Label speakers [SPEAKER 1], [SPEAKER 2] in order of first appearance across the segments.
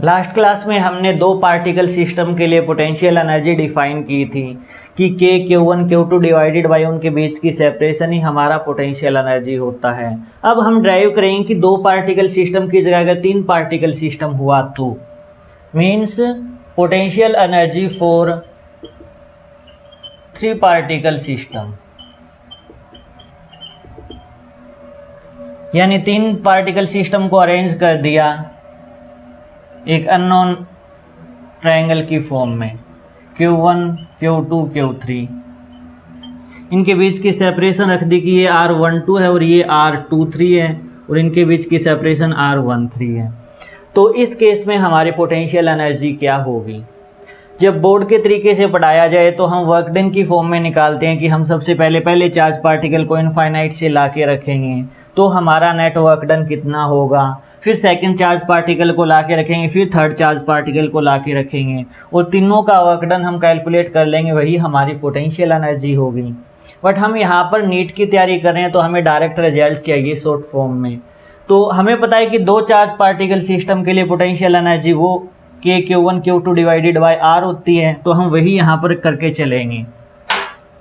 [SPEAKER 1] Last class में हमने दो पार्टिकल सिस्टम के लिए पोटेंशियल एनर्जी डिफाइन की थी कि K Q1 Q2 divided by उनके बीच की सेपरेशन ही हमारा पोटेंशियल एनर्जी होता है। अब हम ड्राइव करेंगे कि दो पार्टिकल सिस्टम की जगह अगर तीन पार्टिकल सिस्टम हुआ तो means potential energy for three particle system, यानी तीन पार्टिकल सिस्टम को अरेंज कर दिया एक अननोन ट्रायंगल की फॉर्म में Q1 Q2 Q3, इनके बीच की सेपरेशन रख दी कि ये R12 है और ये R23 है और इनके बीच की सेपरेशन R13 है। तो इस केस में हमारी पोटेंशियल एनर्जी क्या होगी? जब बोर्ड के तरीके से पढ़ाया जाए तो हम वर्क डन की फॉर्म में निकालते हैं कि हम सबसे पहले चार्ज पार्टिकल को इनफाइनाइट से ला के रखेंगे तो हमारा नेट वर्क डन कितना होगा, फिर सेकंड चार्ज पार्टिकल को ला के रखेंगे, फिर थर्ड चार्ज पार्टिकल को ला के रखेंगे और तीनों का वर्क डन हम कैलकुलेट कर लेंगे, वही हमारी पोटेंशियल एनर्जी होगी। बट हम यहाँ पर नीट की तैयारी कर रहे हैं तो हमें डायरेक्ट रिजल्ट चाहिए शॉर्ट फॉर्म में। तो हमें पता है कि दो चार्ज पार्टिकल सिस्टम के लिए पोटेंशियल एनर्जी वो K Q1 Q2 divided by R होती है, तो हम वही यहाँ पर करके चलेंगे।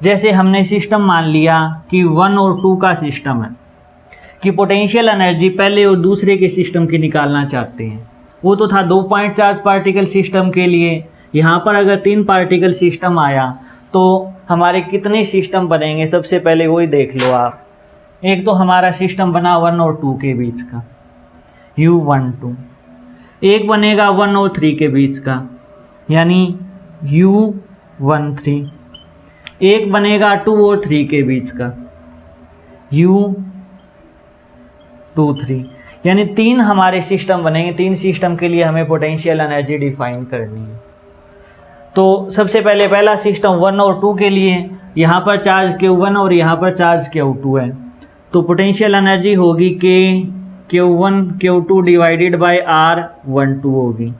[SPEAKER 1] जैसे हमने सिस्टम मान लिया कि 1 और 2 का सिस्टम है कि पोटेंशियल एनर्जी पहले और दूसरे के सिस्टम की निकालना चाहते हैं, वो तो था 2 पॉइंट चार्ज पार्टिकल सिस्टम के लिए। यहाँ पर अगर 3 पार्टिकल सिस्टम आया तो हमारे कितने सिस्टम बनेंगे, सबसे पहले वही देख लो आप। एक तो हमारा सिस्टम बना 1 और 2 के बीच का U12, एक बनेगा 1 और 3 के बीच का यानी U13, एक बनेगा 2 और 3 के बीच का U23, यानी 3 हमारे सिस्टम बनेंगे। 3 सिस्टम के लिए हमें पोटेंशियल एनर्जी डिफाइन करनी है। तो सबसे पहले पहला सिस्टम 1 और 2 के लिए यहाँ पर चार्ज Q1 और यहाँ पर चार्ज Q2 है, तो पोटेंशियल एनर्जी होगी कि Q1 Q2 divided by R12 होगी।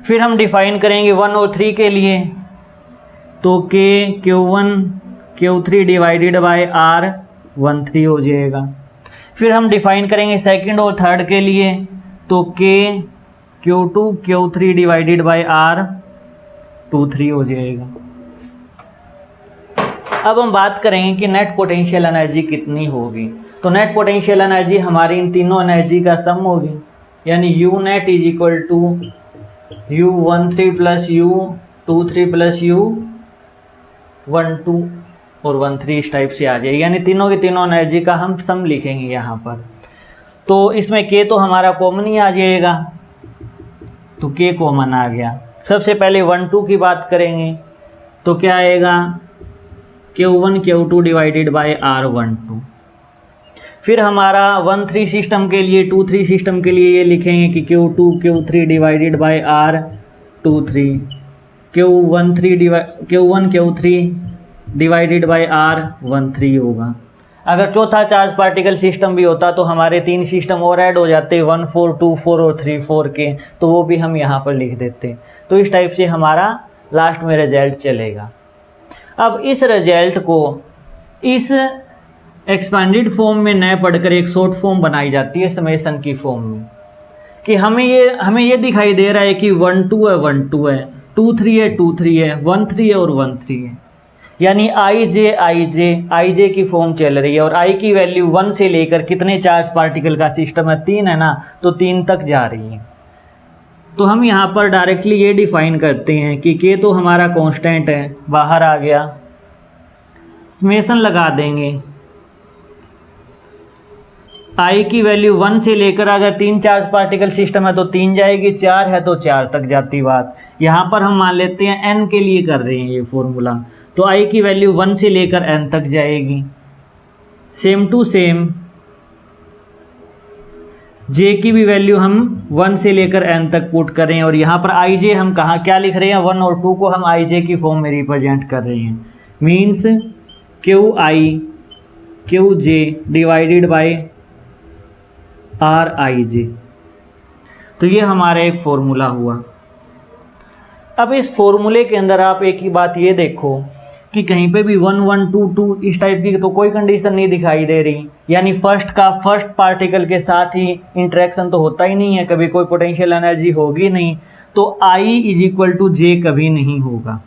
[SPEAKER 1] फिर हम डिफाइन करेंगे 1 और 3 के लिए, तो K Q1 Q3 divided by R13 हो जाएगा। फिर हम डिफाइन करेंगे सेकंड और थर्ड के लिए, तो K Q2 Q3 divided by R23 हो जाएगा। अब हम बात करेंगे कि नेट पोटेंशियल एनर्जी कितनी होगी। तो नेट पोटेंशियल एनर्जी हमारी इन तीनों एनर्जी का सम होगी, यानी U net is equal to U13 plus U23 plus U12 और 13 इस टाइप से आ जाएगी, यानी तीनों की तीनों एनर्जी का हम सम लिखेंगे यहाँ पर। तो इसमें K तो हमारा कॉमन ही आ जाएगा, तो K कॉमन आ गया। सबसे पहले 1-2 की बात करेंगे तो क्या आएगा Q1 Q2 divided by R12। फिर हमारा 1-3 सिस्टम के लिए 2-3 सिस्टम के लिए ये लिखेंगे कि Q2 Q3 divided by R23, Q1 Q3 divided by R13 होगा। अगर चौथा चार्ज पार्टिकल सिस्टम भी होता तो हमारे 3 सिस्टम और ऐड हो जाते 1 4 2 4 और 3 4 के, तो वो भी हम यहाँ पर लिख देते। तो इस टाइप से हमारा लास्ट में रिजल्ट चलेगा। अब इस रिजल्ट को इस एक्सपेंडेड फॉर्म में न पढ़कर एक शॉर्ट फॉर्म बनाई जाती है समेशन की फॉर्म में, कि हमें ये दिखाई दे रहा है कि 1-2 है 1-2 है, 2-3 है 2-3 है, 1-3 है और 1-3 है, यानी I J की फॉर्म चल रही है और I की वैल्यू 1 से लेकर कितने चार्ज पार्टिकल का सिस्टम है, 3 है ना, तो 3 तक जा रही है। तो हम यहाँ पर डायरेक्टली ये डिफाइन करते हैं कि K तो हमारा कांस्टेंट है, बाहर आ गया, समेशन लगा देंगे। I की वैल्यू 1 से लेकर अगर 3 चार्ज पार्टिकल सिस्टम है तो 3 जाएगी, 4 है तो 4 तक जाती बात। यहाँ पर हम मान लेते हैं n के लिए कर रहे हैं ये फॉर्मूला, तो I की वैल्यू 1 से लेकर n तक जाएगी। सेम टू सेम J की भी वैल्यू हम 1 से लेकर n तक पुट कर रहे हैं और यहाँ पर I J हम कहाँ क्या लिख रहे हैं, 1 और 2 को हम I J की फॉर्म में रिप्रेजेंट कर रहे हैं, means QJ divided by RIJ। तो ये हमारा एक फॉर्मूला हुआ। अब इस फॉर्मूले के अंदर आप एक ही बात ये देखो कि कहीं पे भी 1 1 2 2 इस टाइप की तो कोई कंडीशन नहीं दिखाई दे रही, यानी फर्स्ट पार्टिकल के साथ ही इंटरेक्शन तो होता ही नहीं है, कभी कोई पोटेंशियल एनर्जी होगी नहीं, तो I इज इक्वल टू जे कभी नहीं होगा।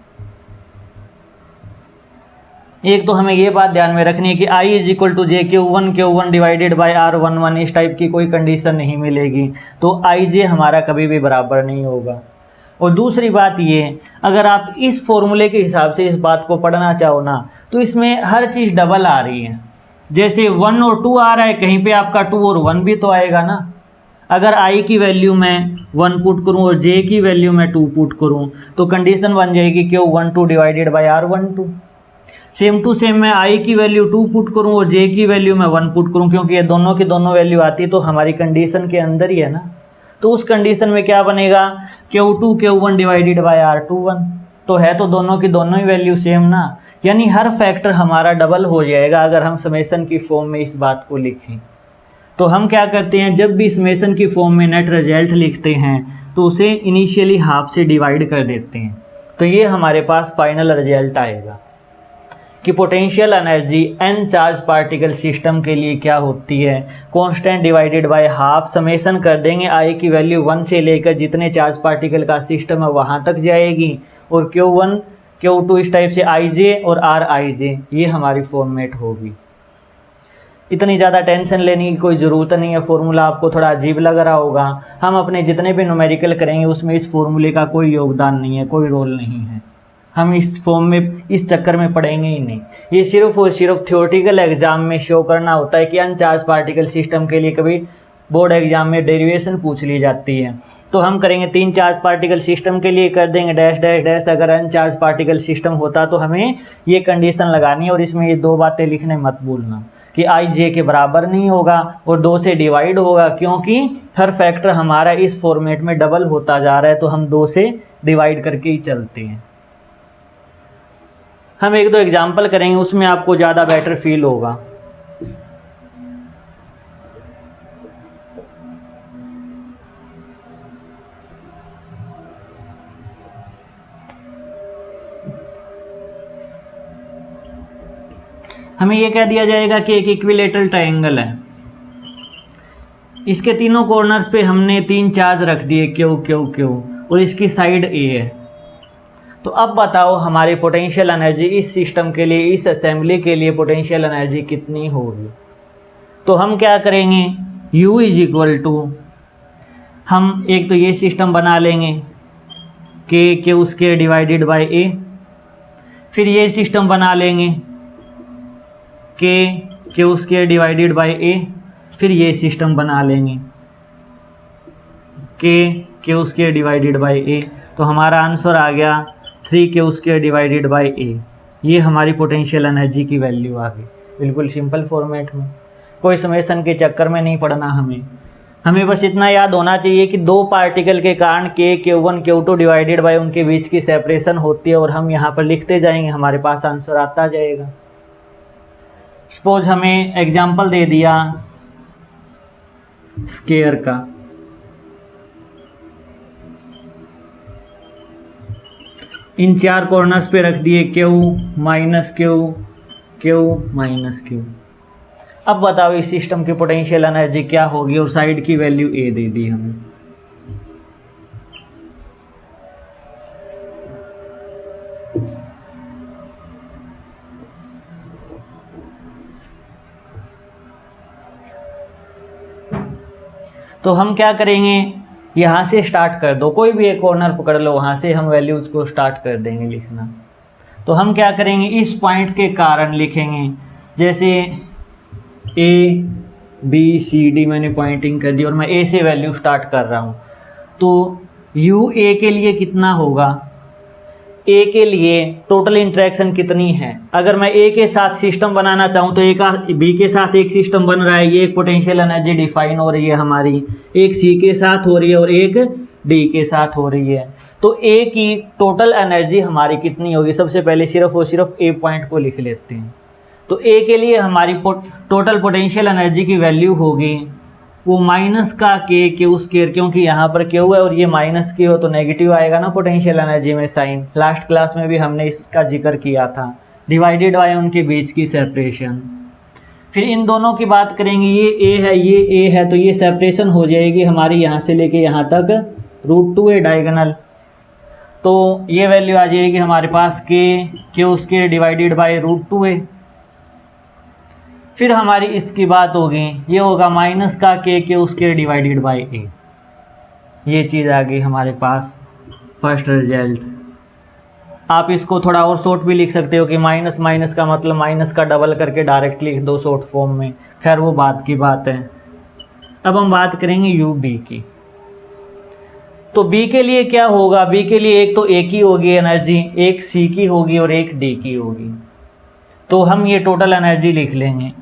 [SPEAKER 1] एक तो हमें ये बात ध्यान में रखनी है कि I is equal to J Q1 divided by R11 इस टाइप की कोई कंडीशन नहीं मिलेगी, तो आई जे हमारा कभी भी बराबर नहीं होगा। और दूसरी बात ये, अगर आप इस फॉर्मूले के हिसाब से इस बात को पढ़ना चाहो ना, तो इसमें हर चीज़ डबल आ रही है। जैसे 1 और 2 आ रहा है, कहीं पे आपका 2 और 1 भी तो आएगा ना। अगर I की वैल्यू मैं 1 पुट करूँ और J की वैल्यू मैं 2 पुट करूँ, तो कंडीशन बन जाएगी Q12 divided by R12। Same to same मैं I की वैल्यू 2 पुट करूँ और J की वैल्यू मैं 1 पुट करूँ, क्योंकि ये दोनों की दोनों वैल्यू आती तो हमारी कंडीशन के अंदर ही है ना। तो उस कंडीशन में क्या बनेगा, Q2 Q1 divided by R21, तो है तो दोनों की दोनों ही वैल्यू सेम ना, यानी हर फैक्टर हमारा डबल हो जाएगा अगर हम समेशन की फॉर्म में इस बात को लिखें। तो हम क्या करते हैं, जब भी समेशन की फॉर्म में नेट रिजल्ट लिखते हैं तो उसे इनिशियली हाफ से डिवाइड कर देते हैं, तो ये हमारे पास फाइनल रिजल्ट आएगा कि potential energy n charge particle system के लिए क्या होती है, constant divided by half, summation कर देंगे I की वैल्यू 1 से लेकर जितने चार्ज पार्टिकल का सिस्टम है वहाँ तक जाएगी, और Q1 Q2 इस टाइप से Ij और Rij, ये हमारी फॉर्मेट होगी। इतनी ज़्यादा टेंशन लेने की कोई ज़रूरत नहीं है। फॉर्मूला आपको थोड़ा अजीब लग रहा होगा, हम अपने जितने भी न्यूमेरिकल करेंगे उसमें इस फॉर्मूले का कोई योगदान नहीं है, कोई रोल नहीं है। हम इस फॉर्म में इस चक्कर में पढ़ेंगे ही नहीं। ये सिर्फ और सिर्फ थ्योरेटिकल एग्जाम में शो करना होता है कि अनचार्ज पार्टिकल सिस्टम के लिए कभी बोर्ड एग्जाम में डेरिवेशन पूछ ली जाती है, तो हम करेंगे 3 चार्ज पार्टिकल सिस्टम के लिए कर देंगे डैश डैश डैश। अगर अनचार्ज पार्टिकल सिस्टम होता तो हमें ये कंडीशन लगानी है, और इसमें ये 2 बातें लिखने मत भूलना कि I J के बराबर नहीं होगा और 2 से डिवाइड होगा, क्योंकि हर फैक्टर हमारा इस फॉर्मेट में डबल होता जा रहा है, तो हम 2 से डिवाइड करके ही चलते हैं। हम 1-2 एग्जाम्पल करेंगे, उसमें आपको ज़्यादा बेटर फील होगा। हमें ये कह दिया जाएगा कि एक इक्विलेटरल ट्रायंगल है, इसके तीनों कॉर्नर्स पे हमने 3 चार्ज रख दिए Q Q Q, और इसकी साइड A है। तो अब बताओ हमारी पोटेंशियल एनर्जी इस सिस्टम के लिए, इस असेंबली के लिए पोटेंशियल एनर्जी कितनी होगी। तो हम क्या करेंगे, U इज इक्वल टू, हम एक तो ये सिस्टम बना लेंगे Q square divided by A, फिर ये सिस्टम बना लेंगे Q square divided by A, फिर ये सिस्टम बना लेंगे Q square divided by A। तो हमारा आंसर आ गया 3Q square divided by A। ये हमारी पोटेंशियल एनर्जी की वैल्यू आ गई, बिल्कुल सिंपल फॉर्मेट में। कोई समेशन के चक्कर में नहीं पड़ना हमें बस इतना याद होना चाहिए कि 2 पार्टिकल के कारण Q1 Q2 डिवाइडेड बाय उनके बीच की सेपरेशन होती है, और हम यहाँ पर लिखते जाएंगे, हमारे पास आंसर आता जाएगा। सपोज हमें एग्जाम्पल दे दिया स्केयर का, इन 4 कॉर्नर्स पे रख दिए Q minus Q Q minus Q। अब बताओ इस सिस्टम की पोटेंशियल एनर्जी क्या होगी, और साइड की वैल्यू A दे दी हमें। तो हम क्या करेंगे, यहाँ से स्टार्ट कर दो, कोई भी एक कॉर्नर पकड़ लो, वहाँ से हम वैल्यूज को स्टार्ट कर देंगे लिखना। तो हम क्या करेंगे, इस पॉइंट के कारण लिखेंगे, जैसे A B C D मैंने पॉइंटिंग कर दी और मैं A से वैल्यू स्टार्ट कर रहा हूँ। तो U A के लिए कितना होगा, A के लिए टोटल इंटरेक्शन कितनी है। अगर मैं A के साथ सिस्टम बनाना चाहूँ तो B के साथ एक सिस्टम बन रहा है, ये एक पोटेंशियल एनर्जी डिफाइन हो रही है हमारी, एक C के साथ हो रही है और एक D के साथ हो रही है। तो A की टोटल एनर्जी हमारी कितनी होगी, सबसे पहले सिर्फ और सिर्फ A पॉइंट को लिख लेते हैं। तो A के लिए हमारी टोटल पोटेंशियल एनर्जी की वैल्यू होगी वो माइनस का Q स्क्वायर, क्योंकि यहाँ पर Q है और ये माइनस Q हो तो नेगेटिव आएगा ना पोटेंशियल एनर्जी में साइन। लास्ट क्लास में भी हमने इसका जिक्र किया था डिवाइडेड बाय उनके बीच की सेपरेशन। फिर इन दोनों की बात करेंगे, ये ए है ये ए है, तो ये सेपरेशन हो जाएगी हमारी यहाँ से लेके यहाँ तक √2a डायगोनल। तो ये वैल्यू आ जाएगी हमारे पास q square divided by √2a। फिर हमारी इसकी बात होगी, ये होगा माइनस का Q square divided by a। ये चीज़ आ गई हमारे पास फर्स्ट रिजल्ट। आप इसको थोड़ा और शॉर्ट भी लिख सकते हो कि माइनस माइनस का मतलब माइनस का डबल करके डायरेक्ट लिख दो शॉर्ट फॉर्म में, खैर वो बात की बात है। अब हम बात करेंगे यू बी की। तो बी के लिए क्या होगा, बी के लिए एक तो ए की होगी एनर्जी, एक सी की होगी और एक डी की होगी। तो हम ये टोटल एनर्जी लिख लेंगे।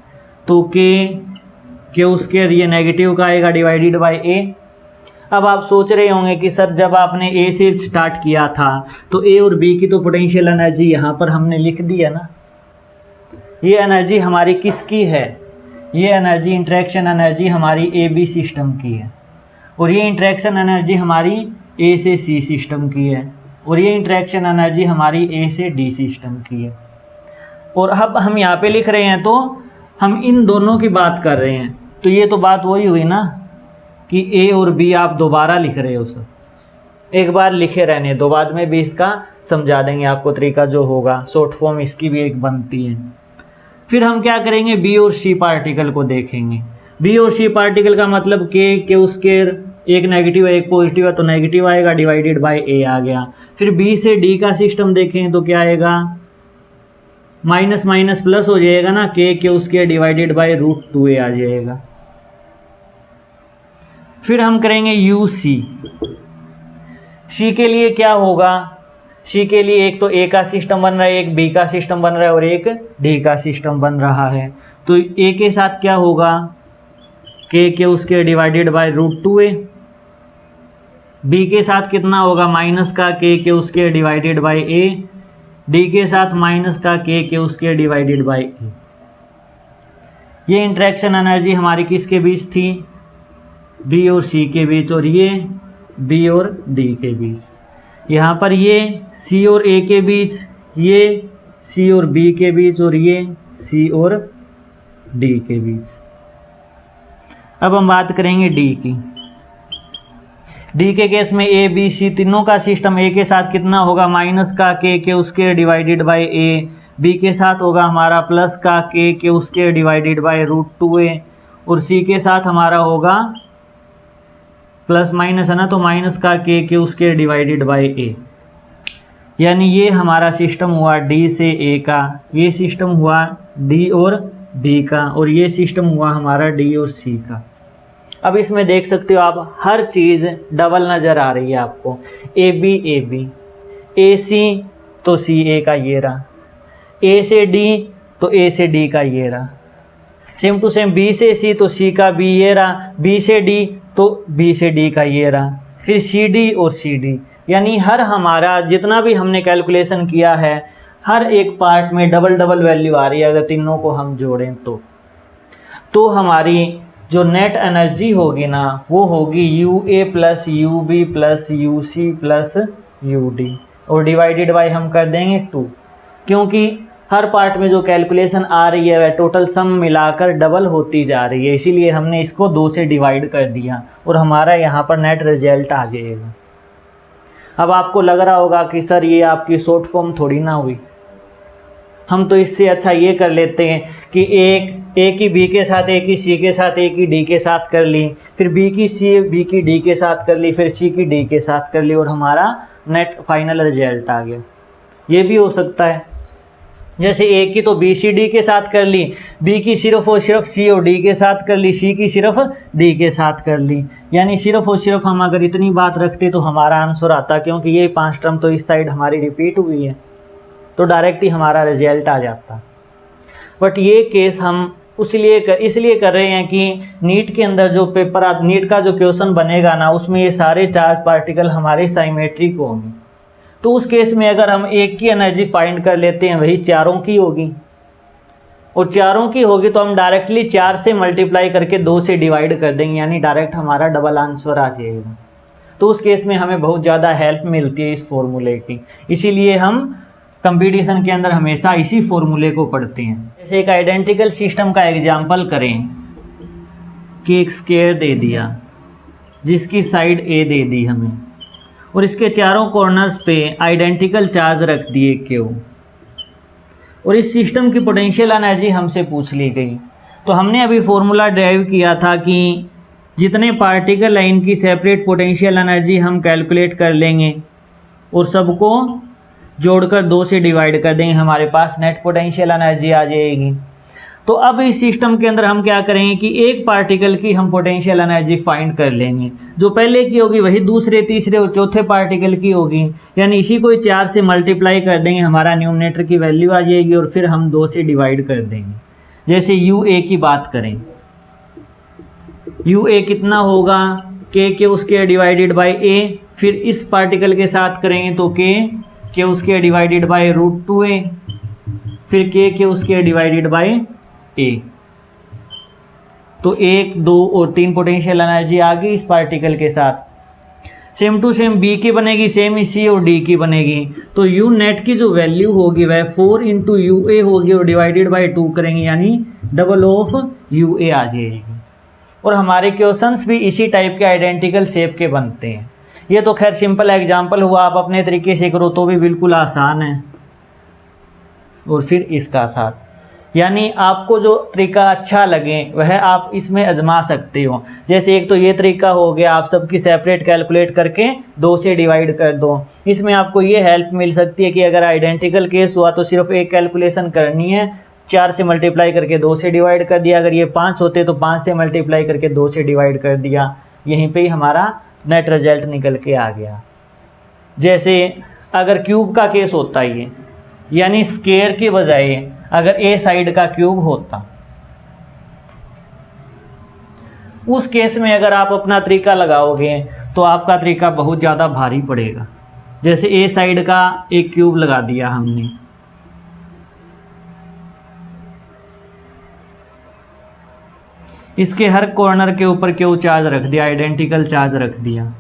[SPEAKER 1] तो क्यू स्क्वायर ये नेगेटिव का आएगा डिवाइडेड बाय ए। अब आप सोच रहे होंगे कि सर जब आपने ए से स्टार्ट किया था तो ए और बी की तो पोटेंशियल एनर्जी यहाँ पर हमने लिख दी है ना। ये एनर्जी हमारी किसकी है, ये एनर्जी इंटरेक्शन एनर्जी हमारी ए बी सिस्टम की है, और ये इंटरेक्शन एनर्जी हमारी ए से सी सिस्टम की है, और ये इंटरेक्शन एनर्जी हमारी ए से डी सिस्टम की है। और अब हम यहाँ पे लिख रहे हैं तो हम इन दोनों की बात कर रहे हैं, तो ये तो बात वही हुई ना कि ए और बी आप दोबारा लिख रहे हो। सब एक बार लिखे रहने दो, बाद में भी इसका समझा देंगे आपको तरीका जो होगा, शॉर्ट फॉर्म इसकी भी एक बनती है। फिर हम क्या करेंगे, बी और सी पार्टिकल को देखेंगे। बी और सी पार्टिकल का मतलब क्यू स्क्वायर, एक नेगेटिव है एक पॉजिटिव है तो नेगेटिव आएगा डिवाइडेड बाय ए आ गया। फिर बी से डी का सिस्टम देखें तो क्या आएगा, माइनस माइनस प्लस हो जाएगा ना, Q square divided by √2a आ जाएगा। फिर हम करेंगे यू सी। सी के लिए क्या होगा, सी के लिए एक तो ए का सिस्टम बन रहा है, एक बी का सिस्टम बन रहा है और एक डी का सिस्टम बन रहा है। तो ए के साथ क्या होगा, Q square divided by √2a। B के साथ कितना होगा, माइनस का Q square divided by a। D के साथ माइनस का Q square divided by a। ये इंटरेक्शन एनर्जी हमारी किसके बीच थी, बी और सी के बीच, और ये बी और डी के बीच। यहाँ पर ये सी और ए के बीच, ये सी और बी के बीच, और ये सी और डी के बीच। अब हम बात करेंगे डी की। डी के केस में ए बी सी तीनों का सिस्टम ए के साथ कितना होगा, माइनस का Q square divided by A. B के साथ होगा हमारा प्लस का Q square divided by √2a, और सी के साथ हमारा होगा प्लस माइनस है ना, तो माइनस का क्यू स्क्वायर डिवाइडेड बाय ए। यानी ये हमारा सिस्टम हुआ डी से ए का, ये सिस्टम हुआ डी और बी का, और ये सिस्टम हुआ हमारा डी और सी का। अब इसमें देख सकते हो आप, हर चीज़ डबल नज़र आ रही है आपको। ए बी, ए सी तो सी ए का ये रहा, ए से डी तो ए से डी का ये रहा, सेम टू सेम बी से सी तो सी का बी ये रहा, बी से डी तो बी से डी का ये रहा, फिर सी डी और सी डी। यानी हर हमारा जितना भी हमने कैलकुलेशन किया है, हर एक पार्ट में डबल डबल वैल्यू आ रही है। अगर तीनों को हम जोड़ें तो हमारी जो नेट एनर्जी होगी ना, वो होगी U A plus U B plus U C plus U D, और डिवाइडेड बाय हम कर देंगे 2, क्योंकि हर पार्ट में जो कैलकुलेशन आ रही है वह टोटल सम मिलाकर डबल होती जा रही है, इसीलिए हमने इसको 2 से डिवाइड कर दिया और हमारा यहाँ पर नेट रिजल्ट आ जाएगा। अब आपको लग रहा होगा कि सर ये आपकी शॉर्ट फॉर्म थोड़ी ना हुई, हम तो इससे अच्छा ये कर लेते हैं कि ए की बी के साथ, ए की सी के साथ, ए की डी के साथ कर ली, फिर बी की सी बी की डी के साथ कर ली, फिर सी की डी के साथ कर ली, और हमारा नेट फाइनल रिजल्ट आ गया। ये भी हो सकता है, जैसे ए की तो बी सी डी के साथ कर ली, बी की सिर्फ और सिर्फ सी और डी के साथ कर ली, सी की सिर्फ डी के साथ कर ली। यानी सिर्फ और सिर्फ हम अगर इतनी बात रखते तो हमारा आंसर आता, क्योंकि ये 5 टर्म तो इस साइड हमारी रिपीट हुई है, तो डायरेक्ट ही हमारा रिजल्ट आ जाता। बट ये केस हम इसलिए कर रहे हैं कि नीट के अंदर जो पेपर, नीट का जो क्वेश्चन बनेगा ना, उसमें ये सारे चार्ज पार्टिकल हमारे साइमेट्रिक होंगे। तो उस केस में अगर हम एक की एनर्जी फाइंड कर लेते हैं, वही चारों की होगी, और चारों की होगी तो हम डायरेक्टली 4 से मल्टीप्लाई करके 2 से डिवाइड कर देंगे, यानी डायरेक्ट हमारा डबल आंसर आ जाएगा। तो उस केस में हमें बहुत ज़्यादा हेल्प मिलती है इस फॉर्मूले की, इसीलिए हम कंपटीशन के अंदर हमेशा इसी फॉर्मूले को पढ़ते हैं। जैसे एक आइडेंटिकल सिस्टम का एग्जाम्पल करें कि एक स्क्वायर दे दिया जिसकी साइड ए दे दी हमें, और इसके चारों कॉर्नर्स पे आइडेंटिकल चार्ज रख दिए क्यू, और इस सिस्टम की पोटेंशियल एनर्जी हमसे पूछ ली गई। तो हमने अभी फॉर्मूला ड्राइव किया था कि जितने पार्टिकल है इनकी सेपरेट पोटेंशियल एनर्जी हम कैलकुलेट कर लेंगे और सबको जोड़कर 2 से डिवाइड कर देंगे, हमारे पास नेट पोटेंशियल एनर्जी आ जाएगी। तो अब इस सिस्टम के अंदर हम क्या करेंगे कि एक पार्टिकल की हम पोटेंशियल एनर्जी फाइंड कर लेंगे, जो पहले की होगी वही दूसरे, तीसरे और चौथे पार्टिकल की होगी, यानी इसी को 4 से मल्टीप्लाई कर देंगे, हमारा न्यूमरेटर की वैल्यू आ जाएगी और फिर हम 2 से डिवाइड कर देंगे। जैसे यू ए की बात करें, यू ए कितना होगा, के उसके डिवाइडेड बाई ए, फिर इस पार्टिकल के साथ करेंगे तो के उसके डिवाइडेड बाई √2a, फिर के उसके डिवाइडेड बाई ए। तो 1, 2 और 3 पोटेंशियल एनर्जी आ गई इस पार्टिकल के साथ। सेम टू सेम बी की बनेगी, सेम ही सी और डी की बनेगी। तो यू नेट की जो वैल्यू होगी वह 4 इंटू यू ए होगी और डिवाइडेड बाई 2 करेंगे, यानी डबल ऑफ यू ए आ जाएगी। और हमारे क्वेश्चंस भी इसी टाइप के आइडेंटिकल शेप के बनते हैं। ये तो खैर सिंपल एग्जांपल हुआ, आप अपने तरीके से करो तो भी बिल्कुल आसान है। और फिर इसका साथ, यानी आपको जो तरीका अच्छा लगे वह आप इसमें आजमा सकते हो। जैसे एक तो ये तरीका हो गया, आप सबकी सेपरेट कैलकुलेट करके 2 से डिवाइड कर दो। इसमें आपको ये हेल्प मिल सकती है कि अगर आइडेंटिकल केस हुआ तो सिर्फ एक कैलकुलेशन करनी है, 4 से मल्टीप्लाई करके 2 से डिवाइड कर दिया। अगर ये 5 होते तो 5 से मल्टीप्लाई करके 2 से डिवाइड कर दिया, यहीं पे ही हमारा नेट रिजल्ट निकल के आ गया। जैसे अगर क्यूब का केस होता है ये, यानी स्क्वायर की बजाय अगर ए साइड का क्यूब होता, उस केस में अगर आप अपना तरीका लगाओगे तो आपका तरीका बहुत ज़्यादा भारी पड़ेगा। जैसे ए साइड का एक क्यूब लगा दिया हमने, इसके हर कॉर्नर के ऊपर क्यू चार्ज रख दिया, आइडेंटिकल चार्ज रख दिया।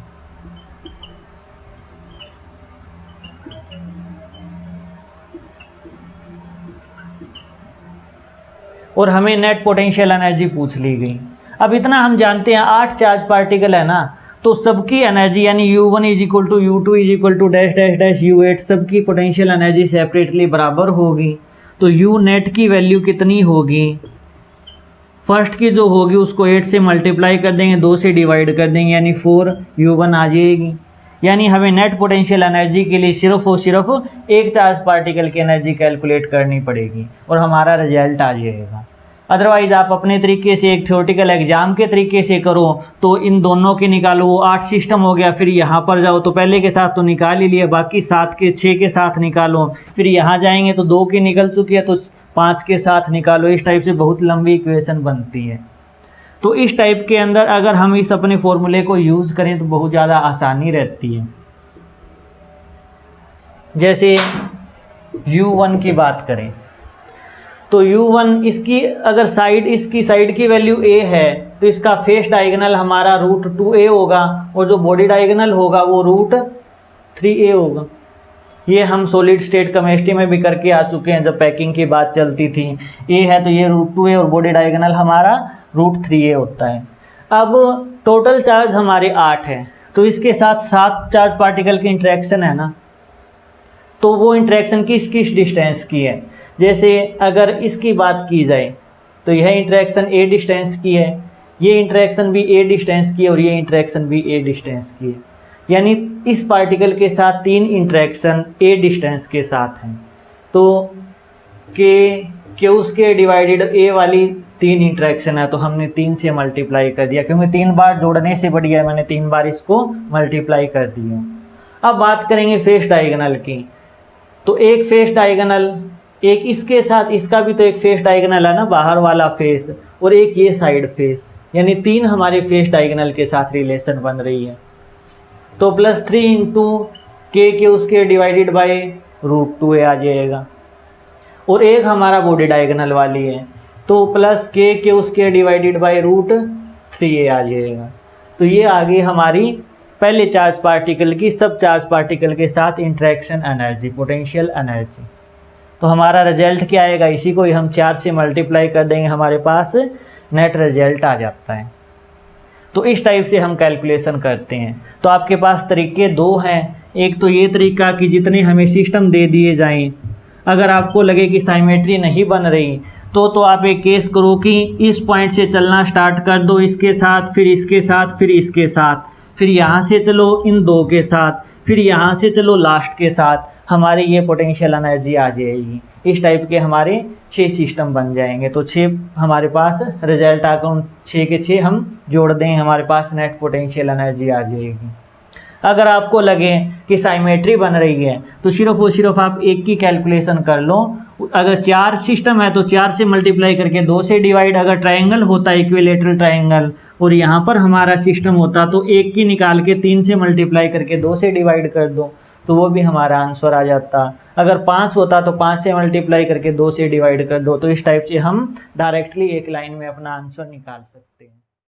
[SPEAKER 1] और हमें नेट पोटेंशियल एनर्जी पूछ ली गई। अब इतना हम जानते हैं 8 चार्ज पार्टिकल है ना, तो सबकी एनर्जी यानी U1 is equal to U2 is equal to dash dash dash U8, सबकी पोटेंशियल एनर्जी सेपरेटली बराबर होगी। तो U नेट की वैल्यू कितनी होगी, फर्स्ट की जो होगी उसको 8 से मल्टीप्लाई कर देंगे, 2 से डिवाइड कर देंगे, यानी 4 U1 आ जाएगी। यानी हमें नेट पोटेंशियल एनर्जी के लिए सिर्फ और सिर्फ एक चार्ज पार्टिकल की एनर्जी कैलकुलेट करनी पड़ेगी और हमारा रिजल्ट आ जाएगा। अदरवाइज आप अपने तरीके से एक थ्योरेटिकल एग्जाम के तरीके से करो तो इन दोनों के निकालो, वो 8 सिस्टम हो गया, फिर यहाँ पर जाओ तो पहले के साथ तो निकाल ही लिया, बाकी 7 के 6 के साथ निकालो, फिर यहाँ जाएंगे तो 2 की निकल चुकी है तो 5 के साथ निकालो। इस टाइप से बहुत लंबी इक्वेशन बनती है। तो इस टाइप के अंदर अगर हम इस अपने फॉर्मूले को यूज़ करें तो बहुत ज़्यादा आसानी रहती है। जैसे U1 की बात करें तो U1 इसकी अगर इसकी साइड की वैल्यू A है तो इसका फेस डायगोनल हमारा √2a होगा और जो बॉडी डायगोनल होगा वो √3a होगा। ये हम सॉलिड स्टेट केमिस्ट्री में भी करके आ चुके हैं जब पैकिंग की बात चलती थी। A है तो ये √2a और बॉडी डायगोनल हमारा √3a होता है। अब टोटल चार्ज हमारे 8 है तो इसके साथ 7 चार्ज पार्टिकल की इंटरेक्शन है ना, तो वो इंटरेक्शन किस किस डिस्टेंस की है। जैसे अगर इसकी बात की जाए तो यह इंटरेक्शन a डिस्टेंस की है, ये इंटरेक्शन भी a डिस्टेंस की है और ये इंटरेक्शन भी a डिस्टेंस की है। यानी इस पार्टिकल के साथ 3 इंटरेक्शन a डिस्टेंस के साथ हैं। तो के उसके डिवाइडेड a वाली 3 इंटरेक्शन है तो हमने 3 से मल्टीप्लाई कर दिया, क्योंकि 3 बार जोड़ने से बढ़िया मैंने 3 बार इसको मल्टीप्लाई कर दिया। अब बात करेंगे फेस डायगोनल की। तो एक फेस डायगोनल, एक इसके साथ इसका भी तो एक फेस डायगोनल है ना, बाहर वाला फेस, और एक ये साइड फेस, यानी 3 हमारे फेस डायगोनल के साथ रिलेशन बन रही है। तो +3 इंटू के उसके डिवाइडेड बाई √2a आ जाएगा। और एक हमारा बॉडी डायगोनल वाली है तो प्लस के उसके डिवाइडेड बाई √3a आ जाएगा। तो ये आ गई हमारी पहले चार्ज पार्टिकल की सब चार्ज पार्टिकल के साथ इंटरेक्शन एनर्जी, पोटेंशियल एनर्जी। तो हमारा रिजल्ट क्या आएगा, इसी को ही हम 4 से मल्टीप्लाई कर देंगे, हमारे पास नेट रिजल्ट आ जाता है। तो इस टाइप से हम कैलकुलेशन करते हैं। तो आपके पास तरीके 2 हैं। एक तो ये तरीका कि जितने हमें सिस्टम दे दिए जाएं, अगर आपको लगे कि साइमेट्री नहीं बन रही तो आप एक केस करो कि इस पॉइंट से चलना स्टार्ट कर दो, इसके साथ, फिर इसके साथ, फिर इसके साथ, फिर यहाँ से चलो इन 2 के साथ, फिर यहाँ से चलो लास्ट के साथ, हमारी ये पोटेंशियल एनर्जी आ जाएगी। इस टाइप के हमारे 6 सिस्टम बन जाएंगे। तो 6 हमारे पास रिजल्ट आकर 6 के 6 हम जोड़ दें, हमारे पास नेट पोटेंशियल एनर्जी आ जाएगी। अगर आपको लगे कि साइमेट्री बन रही है तो सिर्फ और सिर्फ आप एक की कैलकुलेशन कर लो। अगर 4 सिस्टम है तो 4 से मल्टीप्लाई करके 2 से डिवाइड, अगर ट्रायंगल होता है इक्विलेटरल ट्रायंगल और यहाँ पर हमारा सिस्टम होता तो 1 की निकाल के 3 से मल्टीप्लाई करके 2 से डिवाइड कर दो, तो वो भी हमारा आंसर आ जाता। अगर 5 होता तो 5 से मल्टीप्लाई करके 2 से डिवाइड कर दो। तो इस टाइप से हम डायरेक्टली एक लाइन में अपना आंसर निकाल सकते हैं।